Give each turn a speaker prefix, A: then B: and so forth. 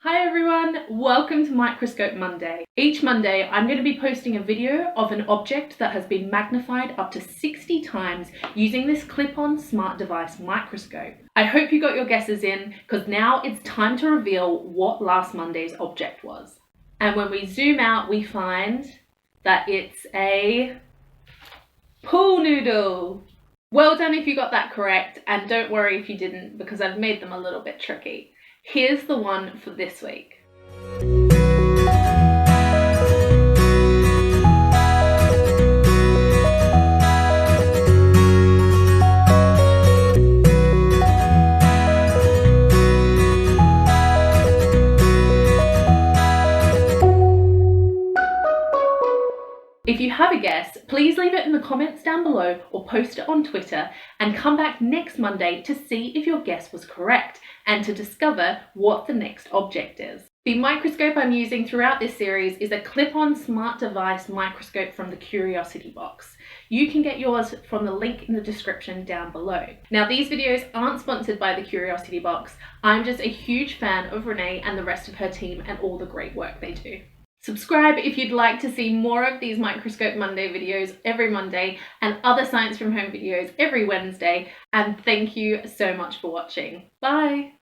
A: Hi everyone, welcome to Microscope Monday. Each Monday I'm going to be posting a video of an object that has been magnified up to 60 times using this clip-on smart device microscope. I hope you got your guesses in because now it's time to reveal what last Monday's object was. And when we zoom out we find that it's a pool noodle. Well done if you got that correct, and don't worry if you didn't because I've made them a little bit tricky. Here's the one for this week. If you have a guess, please leave it in the comments down below or post it on Twitter and come back next Monday to see if your guess was correct and to discover what the next object is. The microscope I'm using throughout this series is a clip-on smart device microscope from the Curiosity box. You can get yours from the link in the description down below. Now, these videos aren't sponsored by the Curiosity box. I'm just a huge fan of Renee and the rest of her team and all the great work they do. Subscribe if you'd like to see more of these Microscope Monday videos every Monday and other Science from Home videos every Wednesday. And thank you so much for watching. Bye!